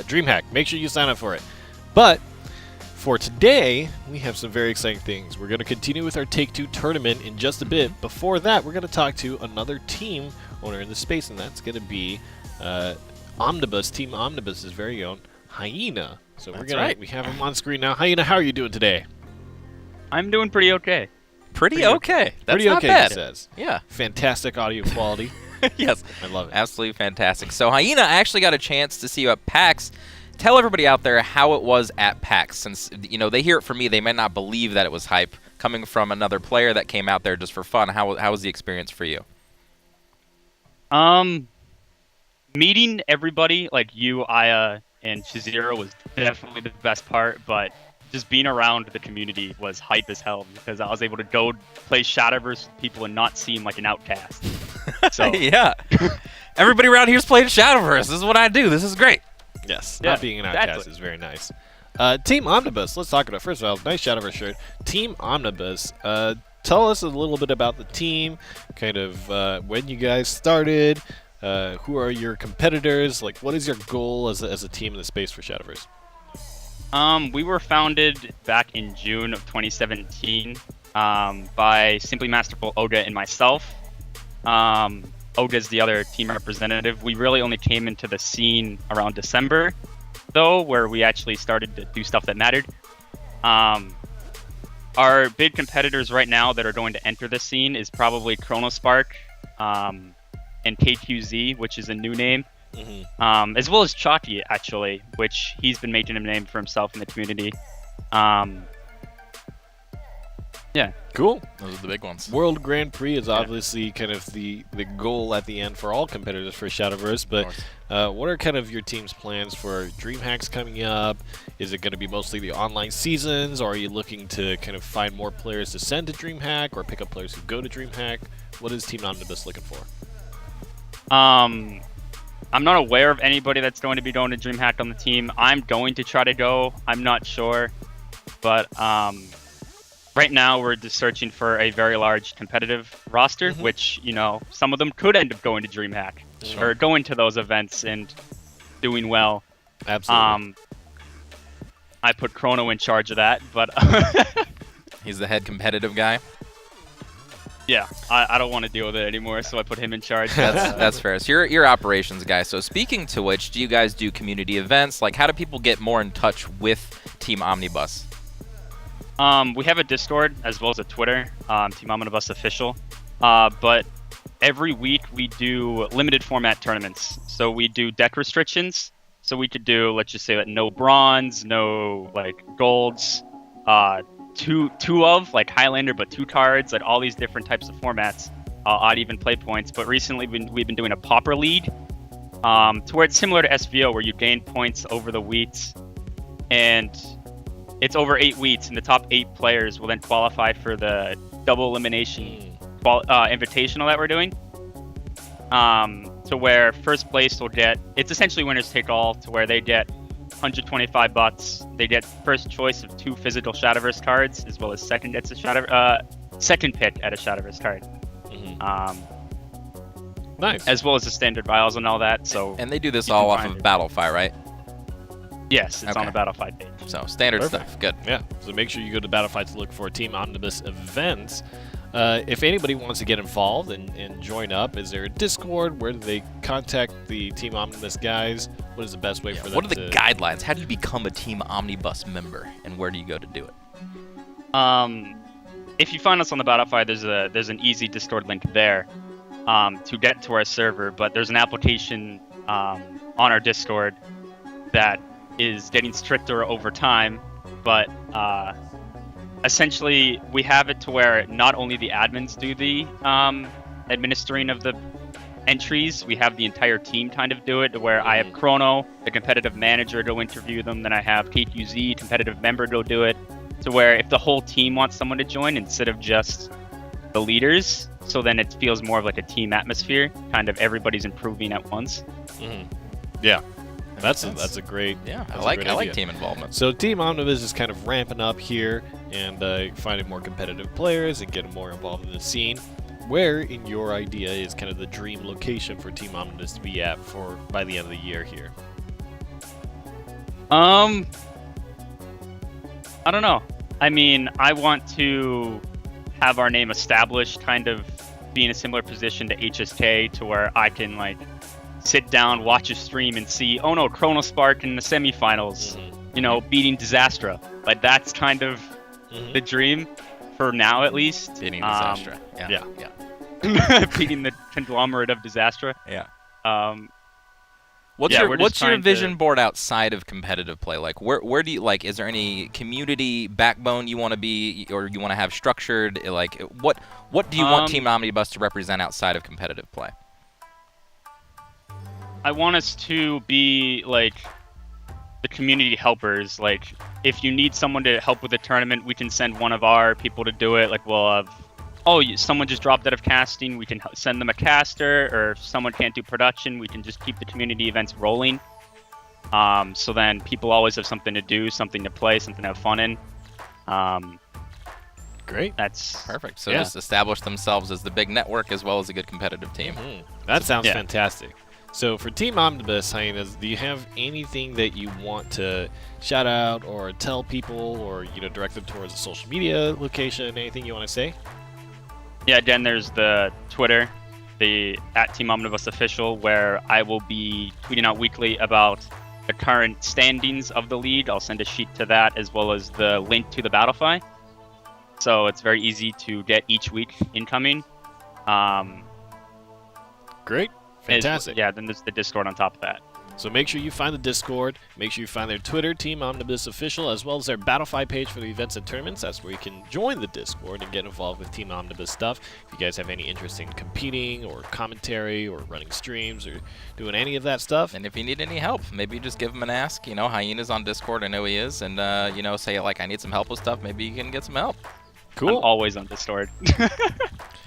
DreamHack. Make sure you sign up for it. But for today, we have some very exciting things. We're going to continue with our Take-Two tournament in just a bit. Before that, we're going to talk to another team owner in the space, and that's going to be Omnibus, Team Omnibus's very own Hyena. So we have him on screen now. Hyena, how are you doing today? I'm doing pretty okay. Pretty okay. That's pretty not okay, bad. He says. Yeah. Fantastic audio quality. Yes. I love it. Absolutely fantastic. So, Hyena, I actually got a chance to see you at PAX. Tell everybody out there how it was at PAX, since they hear it from me, they might not believe that it was hype. Coming from another player that came out there just for fun, how was the experience for you? Meeting everybody like you, Aya, and Shizero was definitely the best part, but just being around the community was hype as hell because I was able to go play Shadowverse with people and not seem like an outcast. So yeah. Everybody around here's playing Shadowverse. This is what I do. This is great. Yes, yeah, not being an outcast is very nice. Team Omnibus, let's talk about it. First of all, nice Shadowverse shirt. Team Omnibus, tell us a little bit about the team, kind of when you guys started, who are your competitors, like what is your goal as a team in the space for Shadowverse? We were founded back in June of 2017 by Simply Masterful Oga and myself. Oga's the other team representative. We really only came into the scene around December, though, where we actually started to do stuff that mattered. Our big competitors right now that are going to enter the scene is probably Chronospark and KQZ, which is a new name. Mm-hmm. As well as Chalky, actually, which he's been making a name for himself in the community. Yeah. Cool. Those are the big ones. World Grand Prix is obviously kind of the goal at the end for all competitors for Shadowverse, but what are kind of your team's plans for DreamHacks coming up? Is it going to be mostly the online seasons, or are you looking to kind of find more players to send to DreamHack or pick up players who go to DreamHack? What is Team Omnibus looking for? I'm not aware of anybody that's going to be going to DreamHack on the team. I'm going to try to go. I'm not sure. But right now we're just searching for a very large competitive roster, which, some of them could end up going to DreamHack or going to those events and doing well. Absolutely. I put Chrono in charge of that, but he's the head competitive guy. Yeah, I don't want to deal with it anymore, so I put him in charge. That's fair. So you're operations guy. So speaking to which, do you guys do community events? Like, how do people get more in touch with Team Omnibus? We have a Discord as well as a Twitter, Team Omnibus Official. But every week we do limited format tournaments. So we do deck restrictions. So we could do, let's just say, that no bronze, no golds, two of Highlander, but 2 cards, like all these different types of formats, odd even play points. But recently we've been doing a Pauper League, to where it's similar to SVO, where you gain points over the weeks, and it's over 8 weeks, and the top 8 players will then qualify for the double elimination invitational that we're doing. To where first place will get, it's essentially winners take all, to where they get $125. They get first choice of 2 physical Shadowverse cards, as well as second pick at a Shadowverse card. Nice. As well as the standard Vials and all that. So. And they do this all off of Battlefy, right? Yes, it's on the Battlefy page. So standard stuff. Good. Yeah. So make sure you go to Battlefy to look for Team Omnibus events. If anybody wants to get involved and join up, is there a Discord? Where do they contact the Team Omnibus guys? What is the best way for them to... What are the guidelines? How do you become a Team Omnibus member, and where do you go to do it? If you find us on the Battlefy, there's an easy Discord link there to get to our server, but there's an application on our Discord that is getting stricter over time, but essentially we have it to where not only the admins do the administering of the entries, we have the entire team kind of do it, to where I have Chrono, the competitive manager, go interview them, then I have KQZ, competitive member, go do it, to where if the whole team wants someone to join instead of just the leaders, so then it feels more of like a team atmosphere, kind of everybody's improving at once. Yeah. That's a great. Yeah, I like team involvement. So Team Omnibus is kind of ramping up here and finding more competitive players and getting more involved in the scene. Where, in your idea, is kind of the dream location for Team Omnibus to be at by the end of the year here? I don't know. I mean, I want to have our name established, kind of be in a similar position to HSK, to where I can like sit down, watch a stream, and see, oh no, Chronospark in the semifinals, you know, beating Disastra. Like that's kind of the dream for now, at least. Beating Disastra. Yeah. Beating the conglomerate of Disastra. Yeah. Yeah, we're just What's your trying vision to- board outside of competitive play? Like, where do you like? Is there any community backbone you want to be, or you want to have structured? Like, what do you want Team Omnibus to represent outside of competitive play? I want us to be like the community helpers. Like, if you need someone to help with the tournament, we can send one of our people to do it. Like, we'll have, someone just dropped out of casting, we can send them a caster, or if someone can't do production, we can just keep the community events rolling. So then people always have something to do, something to play, something to have fun in. Great. That's Perfect. So Yeah. just establish themselves as the big network as well as a good competitive team. That sounds Yeah. fantastic. So for Team Omnibus, Hyenas, do you have anything that you want to shout out or tell people, or direct them towards a social media location? Anything you want to say? Yeah, again, there's the Twitter, the @TeamOmnibusOfficial, where I will be tweeting out weekly about the current standings of the league. I'll send a sheet to that, as well as the link to the Battlefy. So it's very easy to get each week incoming. Great. Fantastic. Then there's the Discord on top of that. So make sure you find the Discord. Make sure you find their Twitter, Team Omnibus Official, as well as their Battlefy page for the events and tournaments. That's where you can join the Discord and get involved with Team Omnibus stuff. If you guys have any interest in competing or commentary or running streams or doing any of that stuff. And if you need any help, maybe just give him an ask. Hyena's on Discord. I know he is. And, say, like, I need some help with stuff. Maybe you can get some help. Cool. I'm always on Discord.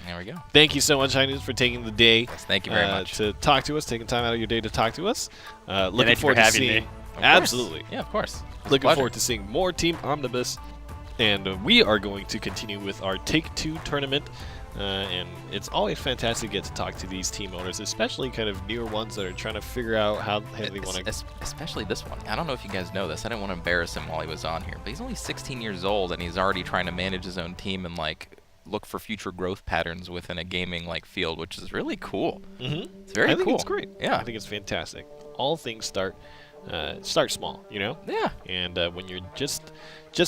There we go. Thank you so much, Hyenas, for taking the day. Yes, thank you very much. To talk to us, taking time out of your day to talk to us. Looking thank you forward for to having me. seeing. Of course. Absolutely. Yeah, of course. It was a Looking pleasure. forward to seeing more Team Omnibus. And we are going to continue with our Take-Two tournament. And it's always fantastic to get to talk to these team owners, especially kind of newer ones that are trying to figure out how they want to. Especially this one. I don't know if you guys know this. I didn't want to embarrass him while he was on here, but he's only 16 years old and he's already trying to manage his own team and look for future growth patterns within a gaming field, which is really cool. It's very I think cool. it's great. Yeah. I think it's fantastic. All things start small, Yeah. And when you're just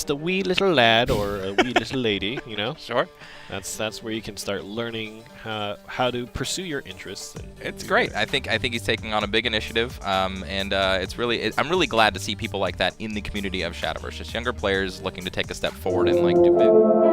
a wee little lad or a wee little lady, Sure. that's where you can start learning how to pursue your interests. And It's do great. your- I think he's taking on a big initiative, and I'm really glad to see people like that in the community of Shadowverse. Just younger players looking to take a step forward and do big.